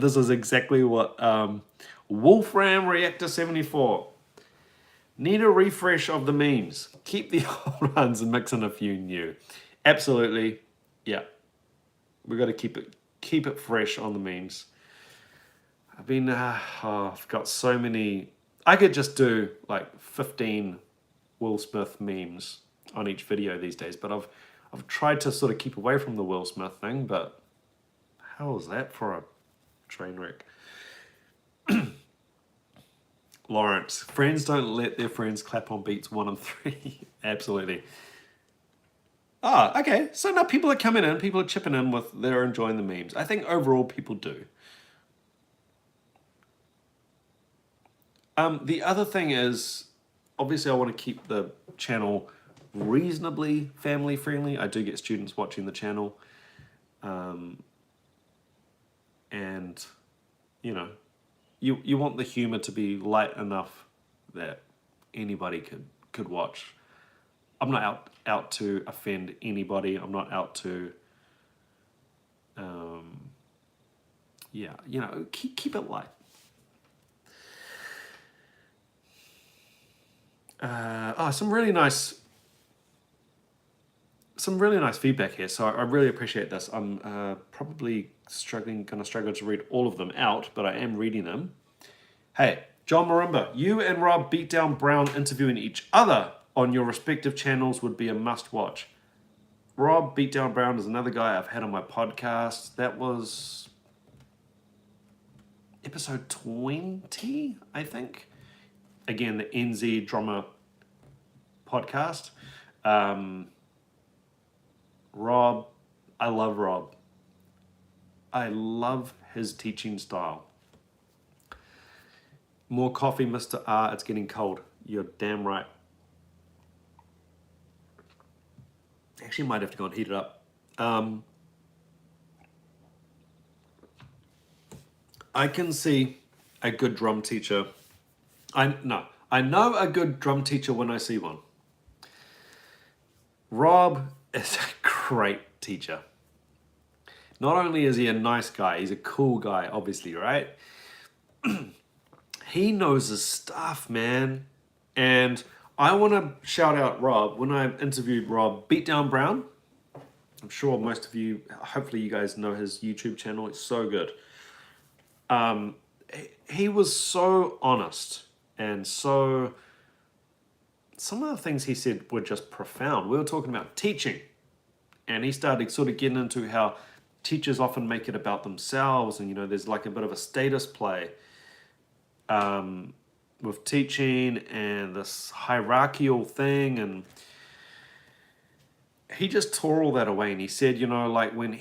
This is exactly what Wolfram Reactor 74. Need a refresh of the memes. Keep the old ones and mix in a few new. Absolutely, yeah. We got to keep it fresh on the memes. I've been I've got so many. I could just do like 15 Will Smith memes on each video these days, but I've tried to sort of keep away from the Will Smith thing, but how is that for a train wreck? Lawrence, friends don't let their friends clap on beats 1 and 3. Absolutely. Ah, okay. So now people are coming in, people are chipping in with, they're enjoying the memes. I think overall people do. The other thing is, obviously I want to keep the channel reasonably family friendly. I do get students watching the channel. And, you know, you want the humor to be light enough that anybody could watch. I'm not out to offend anybody. I'm not out to, yeah, you know, keep it light. Some really nice feedback here. So I really appreciate this. I'm probably gonna struggle to read all of them out, but I am reading them. Hey, John Marimba, you and Rob Beatdown Brown interviewing each other on your respective channels would be a must watch. Rob Beatdown Brown is another guy I've had on my podcast. That was episode 20, I think. Again, the NZ Drummer podcast. Rob, I love Rob. I love his teaching style. More coffee, Mr. R. It's getting cold. You're damn right. Actually, might have to go and heat it up. I can see a good drum teacher. I know a good drum teacher when I see one. Rob is a great teacher. Not only is he a nice guy, he's a cool guy, obviously, right? He knows his stuff, man. And I want to shout out Rob. When I interviewed Rob Beatdown Brown, I'm sure most of you, hopefully you guys know his YouTube channel. It's so good. He was so honest, and so some of the things he said were just profound. We were talking about teaching, and he started sort of getting into how teachers often make it about themselves, and, you know, there's like a bit of a status play with teaching and this hierarchical thing, and he just tore all that away. And he said, you know, like when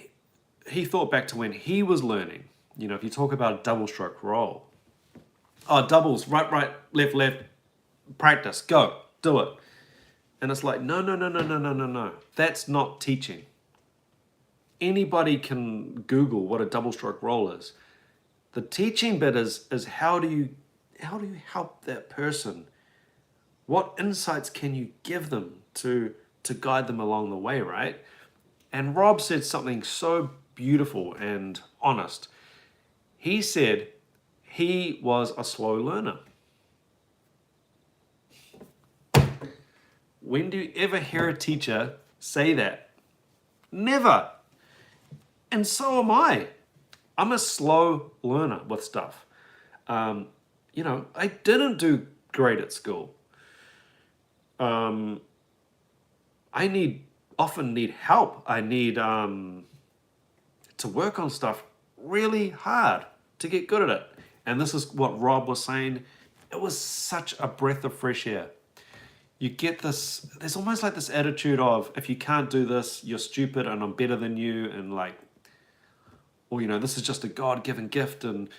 he thought back to when he was learning, you know, if you talk about a double stroke roll, doubles, right, left, practice, go, do it. And it's like, no. That's not teaching. Anybody can Google what a double stroke roll is. The teaching bit is how do you help that person? What insights can you give them to guide them along the way, right? And Rob said something so beautiful and honest. He said he was a slow learner. When do you ever hear a teacher say that? Never. And so am I. I'm a slow learner with stuff. You know, I didn't do great at school. I often need help. I need to work on stuff really hard to get good at it. And this is what Rob was saying. It was such a breath of fresh air. You get this, there's almost like this attitude of, if you can't do this, you're stupid and I'm better than you, and like, or you know, this is just a God-given gift and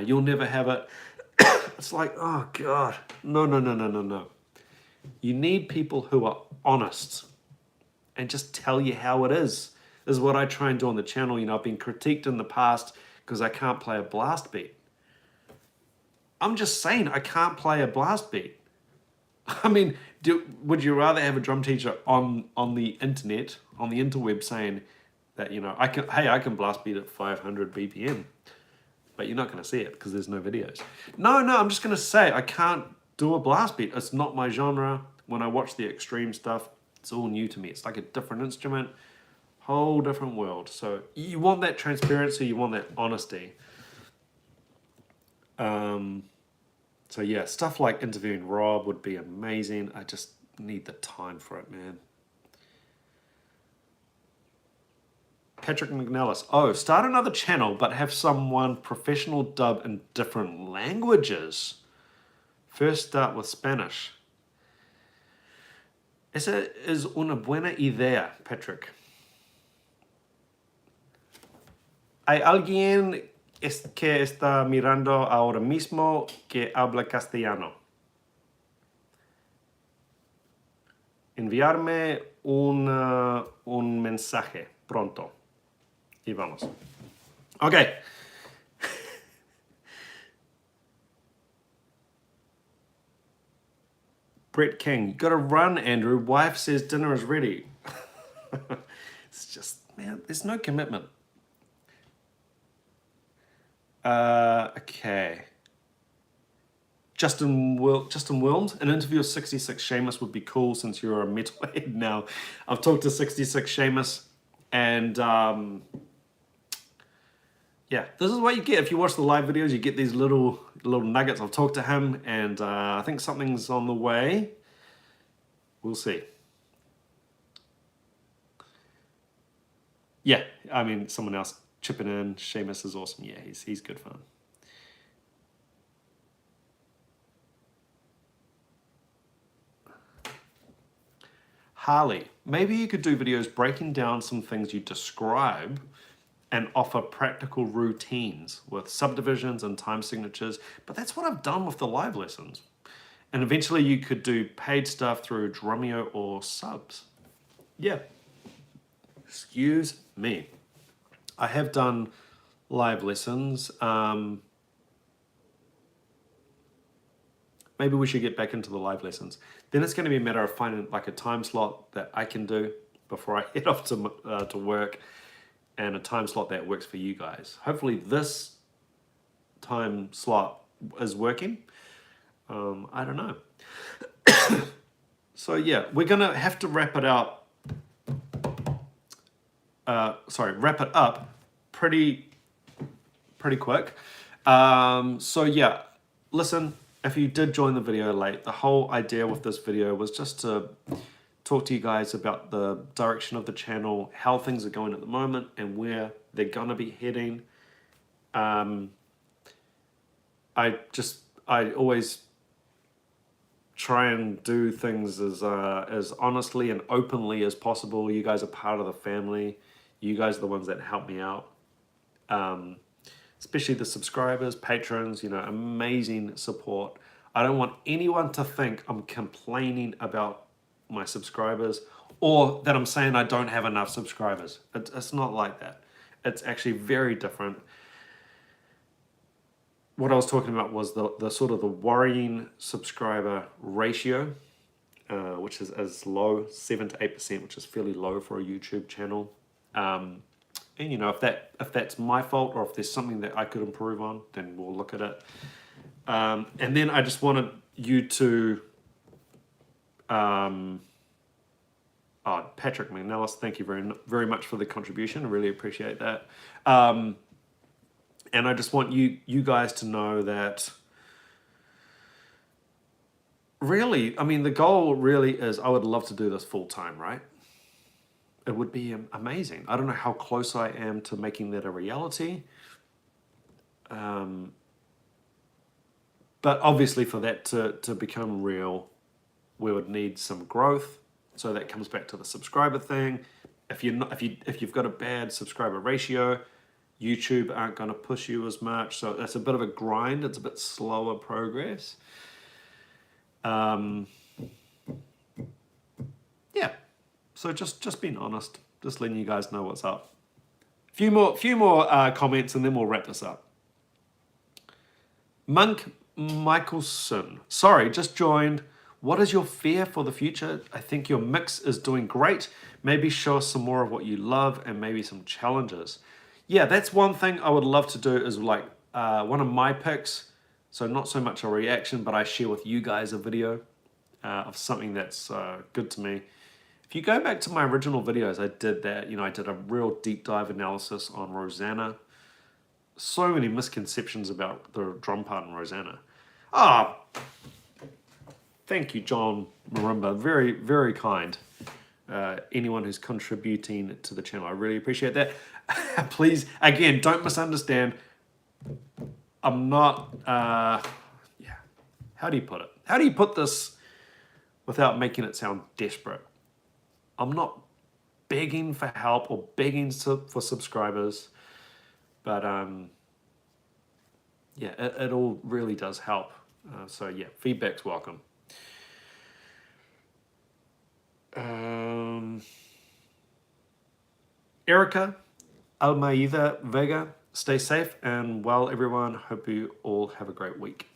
you'll never have it. It's like, oh God, no. You need people who are honest and just tell you how it is. This is what I try and do on the channel. You know, I've been critiqued in the past because I can't play a blast beat. I'm just saying I can't play a blast beat. I mean, would you rather have a drum teacher on the internet, on the interweb, saying that, you know, I can blast beat at 500 BPM, but you're not going to see it because there's no videos. No, I'm just going to say I can't do a blast beat. It's not my genre. When I watch the extreme stuff, it's all new to me. It's like a different instrument, whole different world. So you want that transparency, you want that honesty. So yeah, stuff like interviewing Rob would be amazing. I just need the time for it, man. Patrick McNellis. Oh, start another channel, but have someone professional dub in different languages. First start with Spanish. Esa es una buena idea, Patrick. ¿Hay alguien que está mirando ahora mismo que habla castellano? Enviarme un mensaje pronto. Y vamos. Okay. Brett King, you gotta run, Andrew. Wife says dinner is ready. It's just, man, there's no commitment. Okay. Justin Wilms, an interview of 66 Seamus would be cool since you're a metalhead now. I've talked to 66 Seamus, and yeah, this is what you get if you watch the live videos. You get these little nuggets. I've talked to him, and I think something's on the way. We'll see. Yeah, I mean, someone else chipping in. Seamus is awesome. Yeah, he's good fun. Harley, maybe you could do videos breaking down some things you describe and offer practical routines with subdivisions and time signatures. But that's what I've done with the live lessons. And eventually you could do paid stuff through Drumeo or subs. Yeah. Excuse me. I have done live lessons. Maybe we should get back into the live lessons. Then it's going to be a matter of finding like a time slot that I can do before I head off to work, and a time slot that works for you guys. Hopefully this time slot is working. I don't know. So yeah, we're going to have to wrap it up. Wrap it up pretty quick. So yeah, listen. If you did join the video late, the whole idea with this video was just to talk to you guys about the direction of the channel, how things are going at the moment, and where they're gonna be heading. I always try and do things as honestly and openly as possible. You guys are part of the family. You guys are the ones that help me out. Especially the subscribers, patrons, you know, amazing support. I don't want anyone to think I'm complaining about my subscribers or that I'm saying I don't have enough subscribers. It's not like that. It's actually very different. What I was talking about was the sort of the worrying subscriber ratio, which is as low, 7 to 8%, which is fairly low for a YouTube channel. And you know, if that's my fault or if there's something that I could improve on, then we'll look at it. And then I just wanted you to Patrick McNellis, thank you very much for the contribution. I really appreciate that. And I just want you guys to know that really, I mean, the goal really is I would love to do this full time, right? It would be amazing. I don't know how close I am to making that a reality. But obviously for that to become real, we would need some growth. So that comes back to the subscriber thing. If you've got a bad subscriber ratio, YouTube aren't going to push you as much. So that's a bit of a grind. It's a bit slower progress. Yeah. So just being honest, just letting you guys know what's up. Few more comments and then we'll wrap this up. Monk Michelson, sorry, just joined. What is your fear for the future? I think your mix is doing great. Maybe show us some more of what you love and maybe some challenges. Yeah, that's one thing I would love to do is like one of my picks. So not so much a reaction, but I share with you guys a video of something that's good to me. If you go back to my original videos, I did that. I did a real deep dive analysis on Rosanna. So many misconceptions about the drum part in Rosanna. Thank you, John Marimba. Very, very kind. Anyone who's contributing to the channel, I really appreciate that. Please, again, don't misunderstand. I'm not, how do you put it? How do you put this without making it sound desperate? I'm not begging for help or begging for subscribers, but yeah, it all really does help. So yeah, feedback's welcome. Erica Almeida Vega, stay safe and well, everyone. Hope you all have a great week.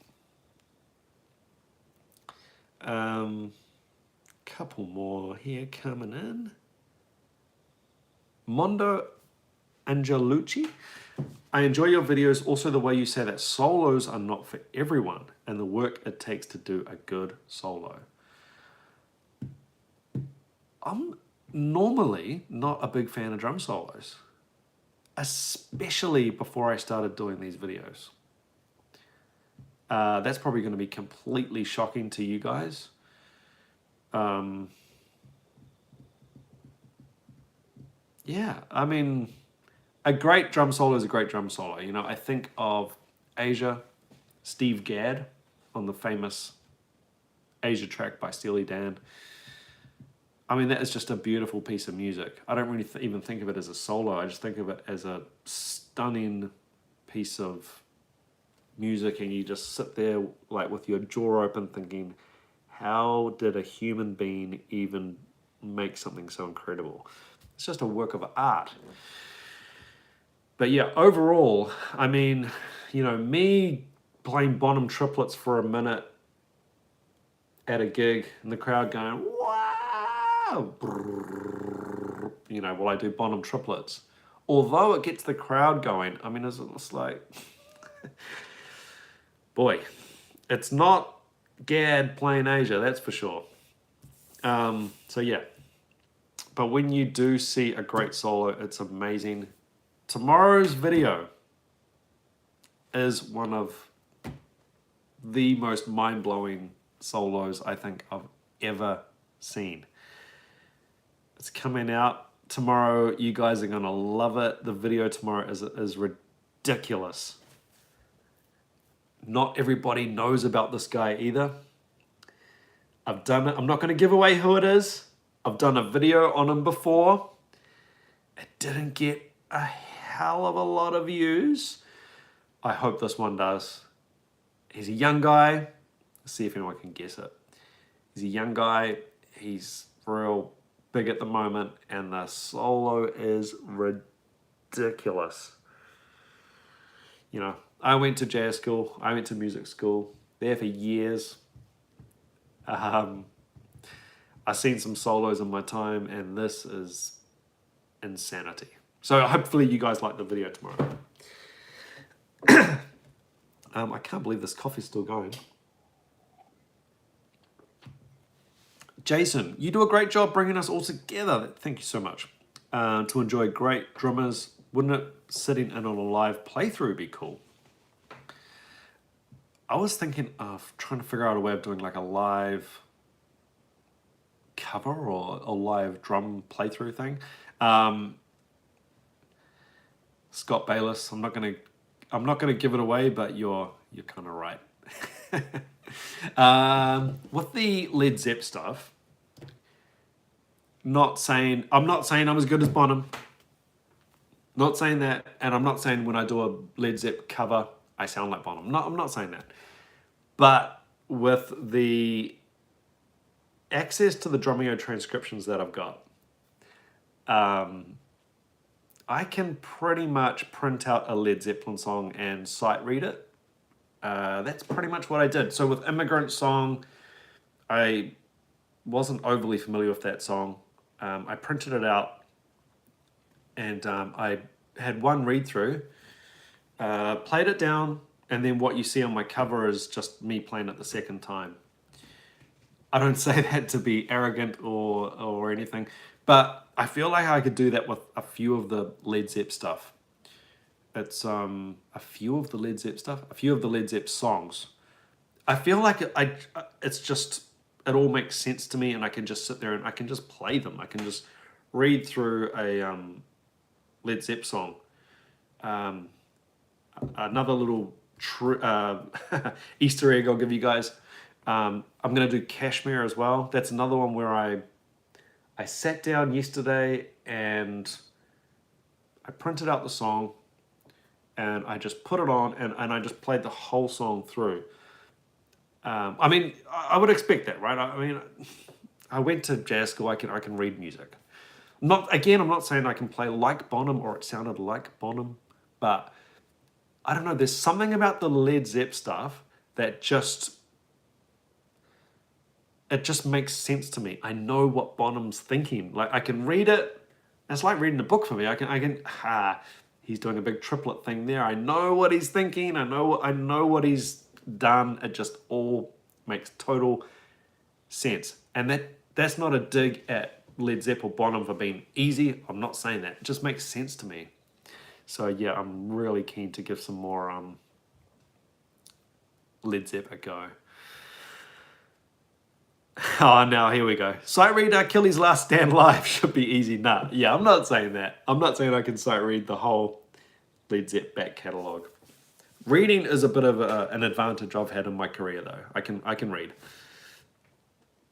Couple more here coming in. Mondo Angelucci. I enjoy your videos, also the way you say that solos are not for everyone and the work it takes to do a good solo. I'm normally not a big fan of drum solos, especially before I started doing these videos. That's probably going to be completely shocking to you guys. Yeah, I mean, a great drum solo is a great drum solo. I think of Asia, Steve Gadd on the famous Asia track by Steely Dan. I mean, that is just a beautiful piece of music. I don't really even think of it as a solo. I just think of it as a stunning piece of music, and you just sit there like with your jaw open thinking, how did a human being even make something so incredible? It's just a work of art. But yeah, overall, I mean, me playing bottom triplets for a minute at a gig and the crowd going, wow, while I do bottom triplets. Although it gets the crowd going, I mean, it's like, boy, it's not Gadd playing Asia, that's for sure. So yeah, but when you do see a great solo, it's amazing. Tomorrow's video is one of the most mind-blowing solos I think I've ever seen. It's coming out tomorrow. You guys are gonna love it. The video tomorrow is ridiculous. Not everybody knows about this guy either. I've done it. I'm not gonna give away who it is. I've done a video on him before. It didn't get a hell of a lot of views. I hope this one does. He's a young guy. Let's see if anyone can guess it. He's a young guy. He's real big at the moment, and the solo is ridiculous. I went to jazz school. I went to music school. There for years. I've seen some solos in my time, and this is insanity. So hopefully you guys like the video tomorrow. I can't believe this coffee's still going. Jason, you do a great job bringing us all together. Thank you so much. To enjoy great drummers, wouldn't it sitting in on a live playthrough be cool? I was thinking of trying to figure out a way of doing like a live cover or a live drum playthrough thing. Scott Bayless, I'm not gonna give it away, but you're kind of right. With the Led Zepp stuff, I'm not saying I'm as good as Bonham. Not saying that, and I'm not saying when I do a Led Zepp cover, I sound like Bonham. I'm not saying that. But with the access to the Drumeo transcriptions that I've got, I can pretty much print out a Led Zeppelin song and sight read it. That's pretty much what I did. So with Immigrant Song, I wasn't overly familiar with that song. I printed it out and I had one read through, played it down, and then what you see on my cover is just me playing it the second time. I don't say that to be arrogant or anything, but I feel like I could do that with a few of the Led Zepp stuff. It's a few of the Led Zepp songs. I feel like it's just, it all makes sense to me, and I can just sit there and I can just play them. I can just read through a Led Zepp song. Another little Easter egg I'll give you guys. I'm gonna do Kashmir as well. That's another one where I sat down yesterday and I printed out the song and I just put it on and I just played the whole song through. I mean, I would expect that, right? I mean, I went to jazz school. I can read music. I'm not saying I can play like Bonham or it sounded like Bonham, but I don't know. There's something about the Led Zepp stuff that it just makes sense to me. I know what Bonham's thinking. Like I can read it. It's like reading a book for me. He's doing a big triplet thing there. I know what he's thinking. I know what he's done. It just all makes total sense. And that's not a dig at Led Zepp or Bonham for being easy. I'm not saying that. It just makes sense to me. So yeah, I'm really keen to give some more Led Zepp a go. Oh, now here we go. Sight read Achilles' Last Stand live should be easy. Nah, yeah, I'm not saying that. I'm not saying I can sight read the whole Led Zepp back catalogue. Reading is a bit of an advantage I've had in my career, though. I can read.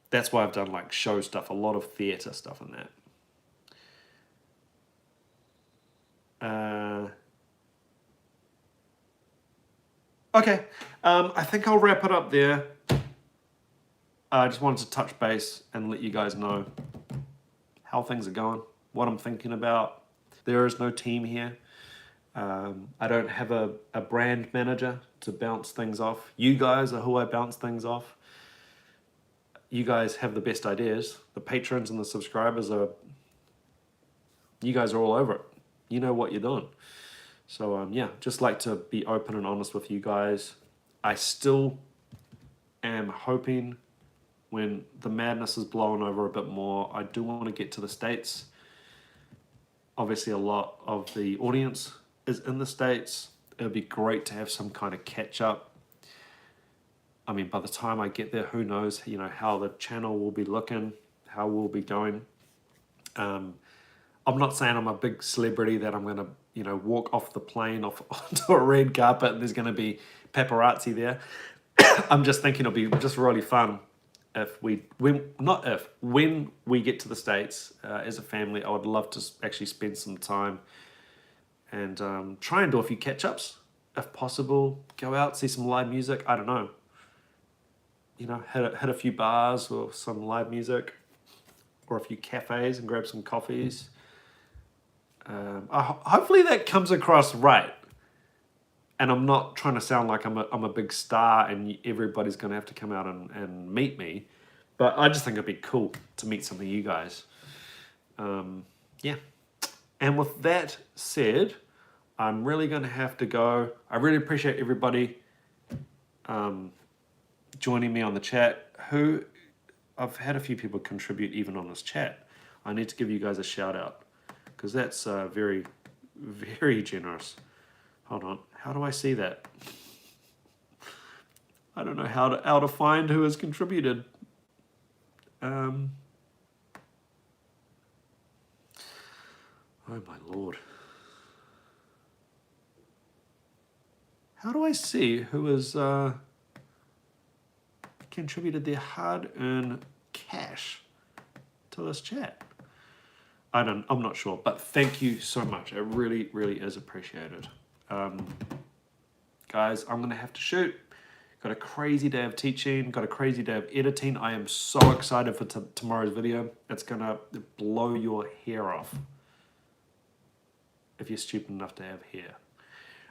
That's why I've done like show stuff, a lot of theatre stuff and that. Okay, I think I'll wrap it up there. I just wanted to touch base and let you guys know how things are going, what I'm thinking about. There is no team here. I don't have a brand manager to bounce things off. You guys are who I bounce things off. You guys have the best ideas. The patrons and the subscribers you guys are all over it. You know what you're doing. So yeah, just like to be open and honest with you guys. I still am hoping when the madness is blowing over a bit more, I do want to get to the States. Obviously, a lot of the audience is in the States. It would be great to have some kind of catch up. I mean, by the time I get there, who knows, how the channel will be looking, how we'll be going. I'm not saying I'm a big celebrity that I'm going to, walk off the plane onto a red carpet and there's going to be paparazzi there. I'm just thinking it'll be just really fun when we get to the States as a family. I would love to actually spend some time and try and do a few catch-ups if possible. Go out, see some live music. I don't know. Hit a few bars or some live music, or a few cafes and grab some coffees. Hopefully that comes across right. And I'm not trying to sound like I'm a big star and everybody's going to have to come out and meet me. But I just think it'd be cool to meet some of you guys. Yeah. And with that said, I'm really going to have to go. I really appreciate everybody joining me on the chat. I've had a few people contribute even on this chat. I need to give you guys a shout out because that's very, very generous. Hold on, how do I see that? I don't know how to find who has contributed. Oh my lord. How do I see who has contributed their hard-earned cash to this chat? I'm not sure, but thank you so much. It really, really is appreciated. Guys, I'm gonna have to shoot. Got a crazy day of teaching, got a crazy day of editing. I am so excited for tomorrow's video. It's gonna blow your hair off if you're stupid enough to have hair.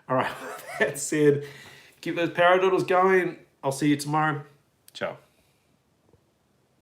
All right, that said, keep those paradiddles going. I'll see you tomorrow. Ciao.